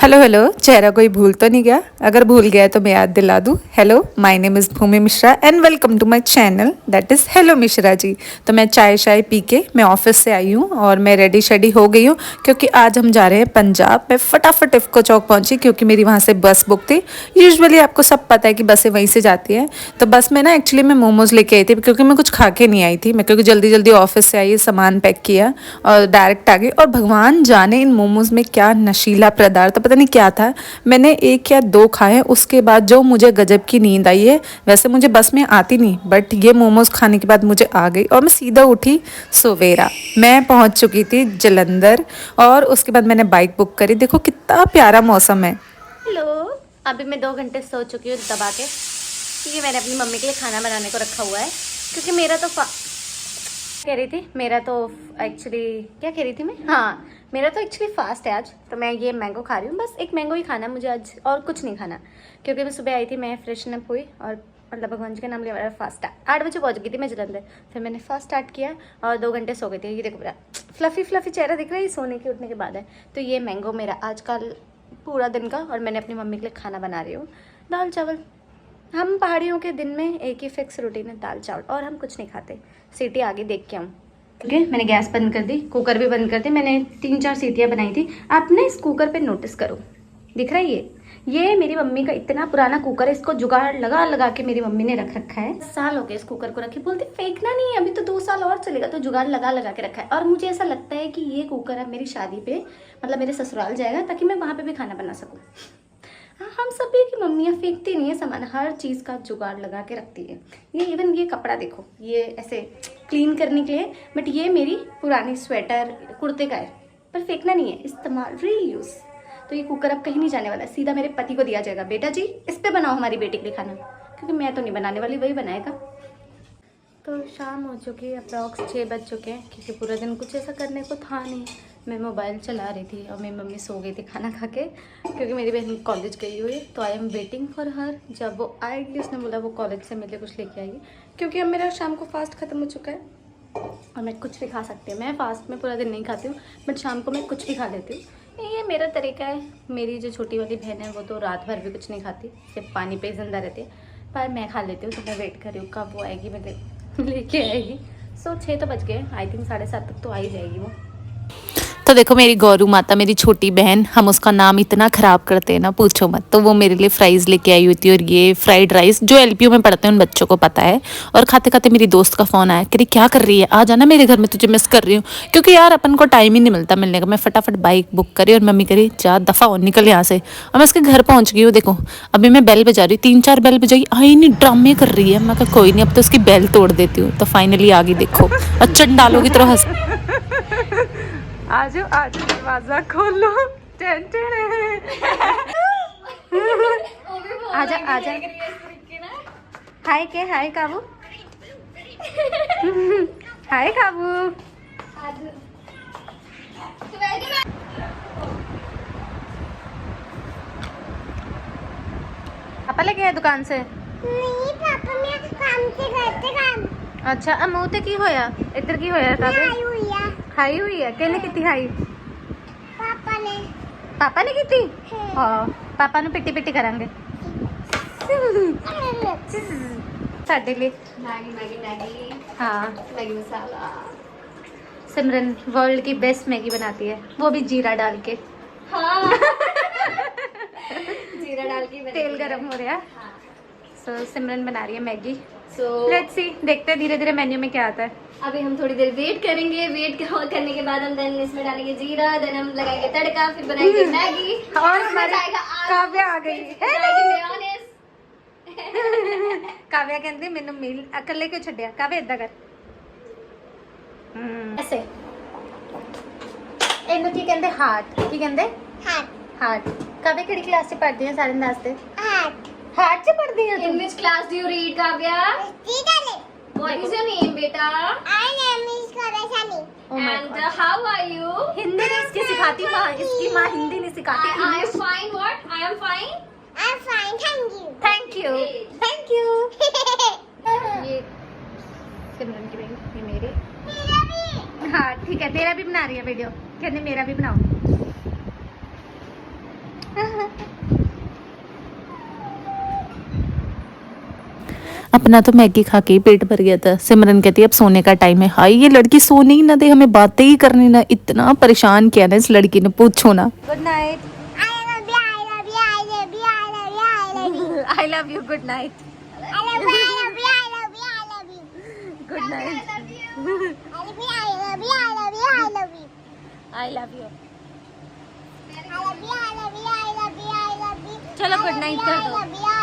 Hello hello, चेहरा कोई भूल तो नहीं गया? अगर भूल गया है तो मैं याद दिला दूं। Hello, my name is Bhumi Mishra and welcome to my channel that is hello Mishra ji. तो मैं चाय शाय पी के मैं ऑफिस से आई हूँ और मैं रेडी शेडी हो गई हूँ क्योंकि आज हम जा रहे हैं पंजाब। मैं फटाफट इफ़को चौक पहुँची क्योंकि मेरी वहाँ से बस बुक थी। यूजुअली आपको सब पता है कि बसें वहीं से जाती हैं। तो बस में ना एक्चुअली मैं मोमोज़ लेके आई थी क्योंकि मैं कुछ खा के नहीं आई थी। मैं क्योंकि जल्दी जल्दी ऑफिस से आई, सामान पैक किया और डायरेक्ट आ गई। और भगवान जाने इन मोमोज़ में क्या नशीला पदार्थ, पता नहीं क्या था। मैंने एक या दो खाए, उसके बाद जो मुझे गजब की नींद आई है। वैसे मुझे बस में आती नहीं, बट ये मोमोज खाने के बाद मुझे आ गई और मैं सीधा उठी सवेरा। मैं पहुंच चुकी थी जलंधर और उसके बाद मैंने बाइक बुक करी। देखो कितना प्यारा मौसम है। हेलो, अभी मैं 2 घंटे सो चुकी हूँ दबा के, क्योंकि मैंने अपनी मम्मी के लिए खाना बनाने को रखा हुआ है। क्योंकि मेरा तो क्या कह रही थी मैं, हाँ, मेरा तो एक्चुअली फास्ट है आज। तो मैं ये मैंगो खा रही हूँ, बस एक मैंगो ही खाना है मुझे आज, और कुछ नहीं खाना। क्योंकि मैं सुबह आई थी, मैं फ्रेशन अप हुई और मतलब भगवान जी के नाम लिया, मेरा फास्ट 8 बजे पहुँच गई थी मैं जलंधर। फिर मैंने फास्ट स्टार्ट किया और 2 घंटे सो गई थी। ये देखो मेरा फ्लफी चेहरा दिख रहा है, ये सोने के उठने के बाद है। तो ये मैंगो मेरा आज का पूरा दिन का, और मैंने अपनी मम्मी के लिए खाना बना रही हूँ, दाल चावल। हम पहाड़ियों के दिन में एक ही फिक्स रूटीन है, दाल चावल, और हम कुछ नहीं खाते। सीटी आगे देख के हम ठीक है। मैंने गैस बंद कर दी, कुकर भी बंद कर दी। मैंने 3-4 सीटियाँ बनाई थी। आप ना इस कुकर पे नोटिस करो, दिख रहा है ये मेरी मम्मी का इतना पुराना कुकर है। इसको जुगाड़ लगा लगा के मेरी मम्मी ने रख रखा है। साल हो गए इस कुकर को रखे, बोलते फेंकना नहीं है, अभी तो 2 साल और चलेगा। तो जुगाड़ लगा लगा के रखा है। और मुझे ऐसा लगता है कि ये कुकर अब मेरी शादी पे, मतलब मेरे ससुराल जाएगा, ताकि मैं वहाँ पे भी खाना बना सकूँ। हाँ, हम सभी की मम्मियाँ फेंकती नहीं है सामान, हर चीज़ का जुगाड़ लगा के रखती है। ये इवन ये कपड़ा देखो, ये ऐसे क्लीन करने के लिए, बट ये मेरी पुरानी स्वेटर कुर्ते का है, पर फेंकना नहीं है, इस्तेमाल, रीयूज। तो ये कुकर अब कहीं नहीं जाने वाला, सीधा मेरे पति को दिया जाएगा। बेटा जी, इस पे बनाओ हमारी बेटी के लिए खाना, क्योंकि मैं तो नहीं बनाने वाली, वही बनाएगा। तो शाम हो चुकी है, अप्रॉक्स 6 बज चुके हैं, क्योंकि पूरा दिन कुछ ऐसा करने को था नहीं। मैं मोबाइल चला रही थी और मेरी मम्मी सो गई थी खाना खा के, क्योंकि मेरी बहन कॉलेज गई हुई है। तो I am waiting for her, जब वो आएगी, उसने बोला वो कॉलेज से मेरे लिए कुछ लेके आएगी, क्योंकि अब मेरा शाम को फास्ट ख़त्म हो चुका है और मैं कुछ भी खा सकती हूँ। मैं फास्ट में पूरा दिन नहीं खाती हूँ, बट शाम को मैं कुछ भी खा लेती हूँ। ये मेरा तरीका है। मेरी जो छोटी वाली बहन है वो तो रात भर भी कुछ नहीं खाती, सिर्फ पानी पे जिंदा रहती है, पर मैं खा लेती हूँ। तो मैं वेट कर रही हूँ कब वो आएगी, मैं लेके आएगी। 6 तो बज गए, आई थिंक 7:30 तक तो आ ही जाएगी वो। तो देखो मेरी गौरू माता, मेरी छोटी बहन, हम उसका नाम इतना ख़राब करते हैं ना, पूछो मत। तो वो मेरे लिए फ्राइज़ लेके आई हुई थी और ये फ्राइड राइस, जो एलपीयू में पढ़ते हैं उन बच्चों को पता है। और खाते खाते मेरी दोस्त का फ़ोन आया, कह रही क्या कर रही है, आ जाना मेरे घर में, तुझे मिस कर रही हूँ। क्योंकि यार अपन को टाइम ही नहीं मिलता मिलने का। मैं फटाफट बाइक बुक करी और मम्मी करी जा दफ़ा हो, निकल यहाँ से। और मैं उसके घर पहुँच गई हूँ। देखो अभी मैं बेल बजा रही हूँ, 3-4 बेल बजाई, आई नहीं, ड्रामे कर रही है। मैं कहा कोई नहीं, अब तो उसकी बेल तोड़ देती हूँ। तो फाइनली आ गई, देखो, और चंडालों की तरह हंस। आज दरवाजा खोलो। आजा आजा, हाय के, हाय काबू, हाय काबू। पापा लेके आए दुकान से? नहीं पापा, मैं काम से घर से काम। अच्छा, अमू ते की होया, इधर की होया काबे? खाई हुई है, कहने कितनी खाई? पापा ने की थी। हाँ, पापा ने पिट्टी पिट्टी करांगे साडे लिए। मैगी, हाँ, मैगी मसाला। सिमरन वर्ल्ड की बेस्ट मैगी बनाती है, वो भी जीरा डाल के। हाँ। जीरा डाल के तेल गरम हो रहा है। सो सिमरन बना रही है मैगी। लेट्स सी, देखते हैं धीरे धीरे मेन्यू में क्या आता है। अभी हम थोड़ी देर वेट करेंगे। वेट करने के बाद हम देन इसमें डालेंगे जीरा, देन हम लगाएंगे तड़का, फिर बनाएंगे मैगी, और हमारे काव्या आ गई है। काव्या कहती मैंने मील अकेले क्यों छड्डिया। काव्या इदा कर ऐसे, ਇਹਨੂੰ ਕੀ ਕਹਿੰਦੇ, ਹਾਰਟ ਕੀ ਕਹਿੰਦੇ, ਹਾਰਟ। ਕਾव्या ਕਿਹੜੀ ਕਲਾਸ ਚ ਪੜ੍ਹਦੀ ਹੈ, ਸਾਰਿਆਂ ਨੂੰ ਦੱਸ ਦੇ। हार्ट से पढ़ती है तुम? In which class do you read, Kavya? What is your name, beta? My name is Karashani. And how are you? Hindi नहीं इसकी सिखाती माँ, इसकी माँ हिंदी नहीं सिखाती। I am fine. What? I am fine. I'm fine, thank you. Thank you. Thank you. ये सिमरन की बेटी, ये मेरी। मेरा भी। हाँ ठीक है, तेरा भी बना रही है वीडियो, कहने मेरा भी बनाओ। अपना तो मैगी खा के ही पेट भर गया था। सिमरन कहती है अब सोने का टाइम है। हाय ये लड़की सोने ही ना दे, हमें बातें ही करनी ना। इतना परेशान किया ना इस लड़की ने, पूछो ना। Good night. I love you, I love you, I love you, I love you, I love you. I love you. Good night. I love you, I love you, I love you, I love you. Good night. I love you, I love you, I love you, I love you. I love you. I love you, I love you, I love you, I love you. चलो good night कर दो। I love you,